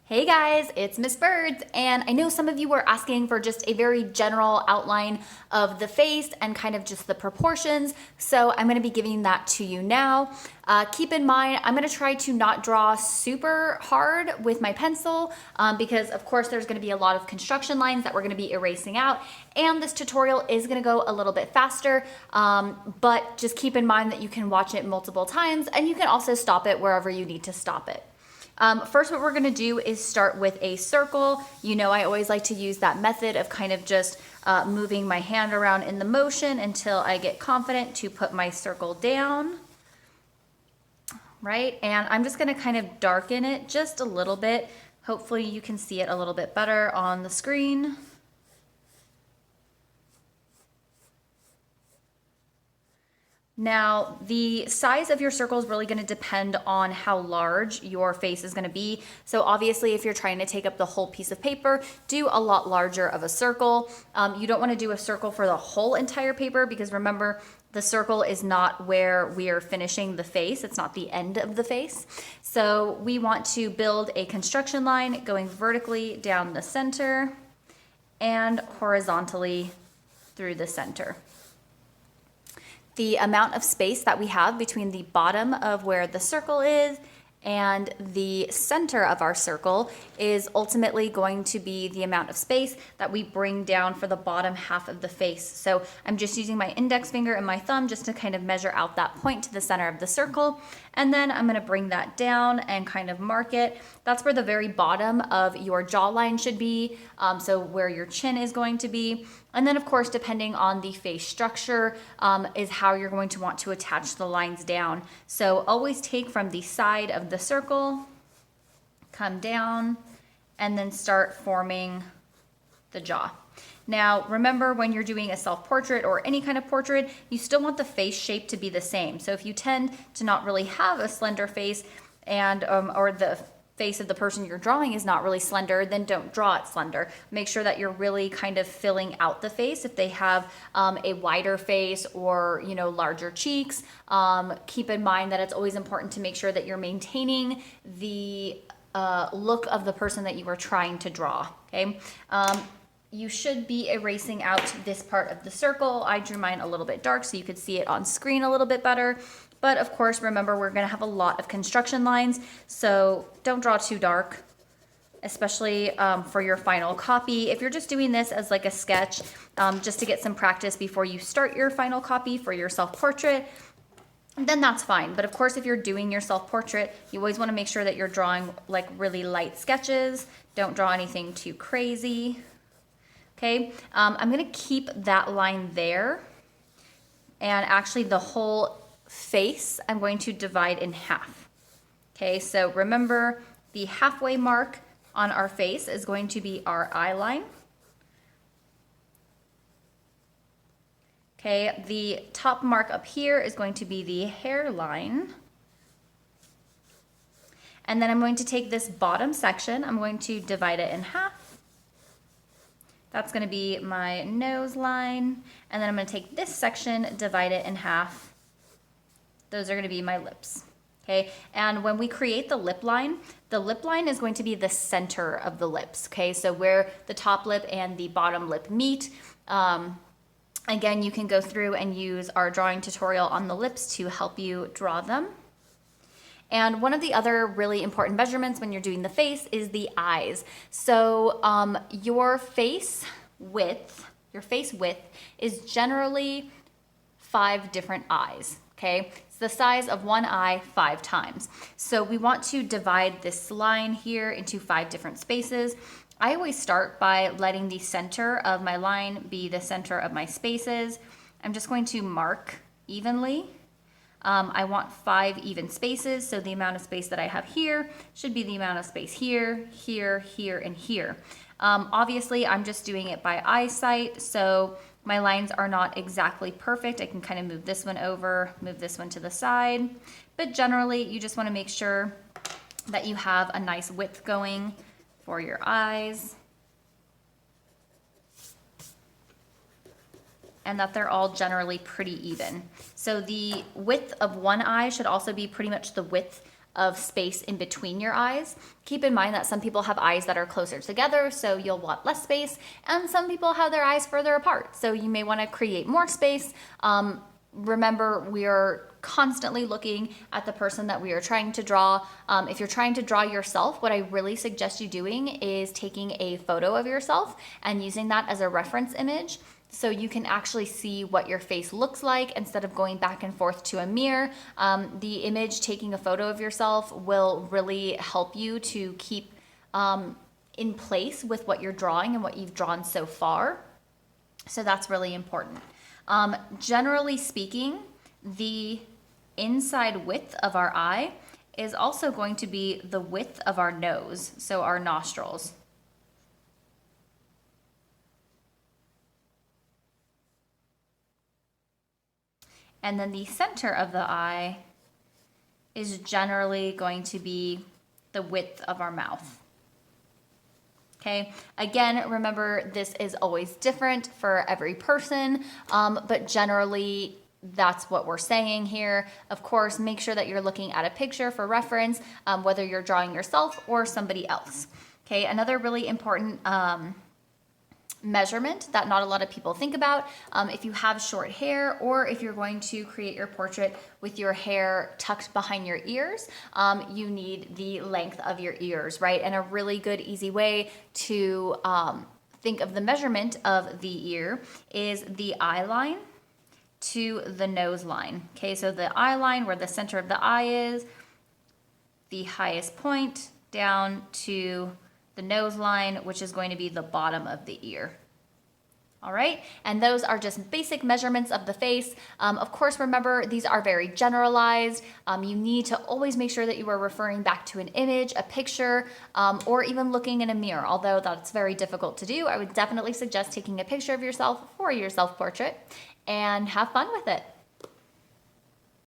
Hey guys, it's Miss Birds, and I know some of you were asking for just a very general outline of the face and kind of just the proportions, so I'm going to be giving that to you now. Keep in mind, I'm going to try to not draw super hard with my pencil because of course there's going to be a lot of construction lines that we're going to be erasing out, and this tutorial is going to go a little bit faster, but just keep in mind that you can watch it multiple times and you can also stop it wherever you need to stop it. First, what we're gonna do is start with a circle. You know, I always like to use that method of kind of just moving my hand around in the motion until I get confident to put my circle down, right? And I'm just gonna kind of darken it just a little bit. Hopefully you can see it a little bit better on the screen. Now, the size of your circle is really going to depend on how large your face is going to be. So obviously, if you're trying to take up the whole piece of paper, do a lot larger of a circle. You don't want to do a circle for the whole entire paper because remember, the circle is not where we are finishing the face. It's not the end of the face. So we want to build a construction line going vertically down the center and horizontally through the center. The amount of space that we have between the bottom of where the circle is and the center of our circle is ultimately going to be the amount of space that we bring down for the bottom half of the face. So I'm just using my index finger and my thumb just to kind of measure out that point to the center of the circle. And then I'm gonna bring that down and kind of mark it. That's where the very bottom of your jawline should be, so where your chin is going to be. And then of course, depending on the face structure, is how you're going to want to attach the lines down. So always take from the side of the circle, come down, and then start forming the jaw. Now, remember when you're doing a self-portrait or any kind of portrait, you still want the face shape to be the same. So if you tend to not really have a slender face and or the face of the person you're drawing is not really slender, then don't draw it slender. Make sure that you're really kind of filling out the face. If they have a wider face or larger cheeks, keep in mind that it's always important to make sure that you're maintaining the look of the person that you are trying to draw. Okay. You should be erasing out this part of the circle. I drew mine a little bit dark so you could see it on screen a little bit better. But of course, remember, we're gonna have a lot of construction lines, so don't draw too dark, especially for your final copy. If you're just doing this as like a sketch, just to get some practice before you start your final copy for your self-portrait, then that's fine. But of course, if you're doing your self-portrait, you always wanna make sure that you're drawing like really light sketches. Don't draw anything too crazy. Okay, I'm gonna keep that line there, and actually the whole face I'm going to divide in half. Okay, so remember the halfway mark on our face is going to be our eye line. Okay, the top mark up here is going to be the hairline. And then I'm going to take this bottom section, I'm going to divide it in half. That's gonna be my nose line. And then I'm gonna take this section, divide it in half. Those are gonna be my lips, okay? And when we create the lip line is going to be the center of the lips, okay? So where the top lip and the bottom lip meet. Again, you can go through and use our drawing tutorial on the lips to help you draw them. And one of the other really important measurements when you're doing the face is the eyes. So your face width is generally 5 different eyes, okay? It's the size of one eye 5 times. So we want to divide this line here into 5 different spaces. I always start by letting the center of my line be the center of my spaces. I'm just going to mark evenly. I want 5 even spaces, so the amount of space that I have here should be the amount of space here, here, here, and here. Obviously, I'm just doing it by eyesight, so my lines are not exactly perfect. I can kind of move this one over, move this one to the side, but generally, you just want to make sure that you have a nice width going for your eyes, and that they're all generally pretty even. So the width of one eye should also be pretty much the width of space in between your eyes. Keep in mind that some people have eyes that are closer together, so you'll want less space, and some people have their eyes further apart, so you may want to create more space. Remember, we are constantly looking at the person that we are trying to draw. If you're trying to draw yourself, what I really suggest you doing is taking a photo of yourself and using that as a reference image, so you can actually see what your face looks like instead of going back and forth to a mirror. The image, taking a photo of yourself, will really help you to keep in place with what you're drawing and what you've drawn so far. So that's really important. Generally speaking, the inside width of our eye is also going to be the width of our nose, so our nostrils. And then the center of the eye is generally going to be the width of our mouth. Okay, again, remember this is always different for every person, but generally that's what we're saying here. Of course, make sure that you're looking at a picture for reference, whether you're drawing yourself or somebody else. Okay, another really important measurement that not a lot of people think about, if you have short hair or if you're going to create your portrait with your hair tucked behind your ears, you need the length of your ears, right? And a really good easy way to think of the measurement of the ear is the eye line to the nose line. Okay, so the eye line, where the center of the eye is, the highest point down to the nose line, which is going to be the bottom of the ear. All right, and those are just basic measurements of the face. Of course, remember, these are very generalized. You need to always make sure that you are referring back to an image, a picture, or even looking in a mirror. Although that's very difficult to do, I would definitely suggest taking a picture of yourself for your self-portrait and have fun with it.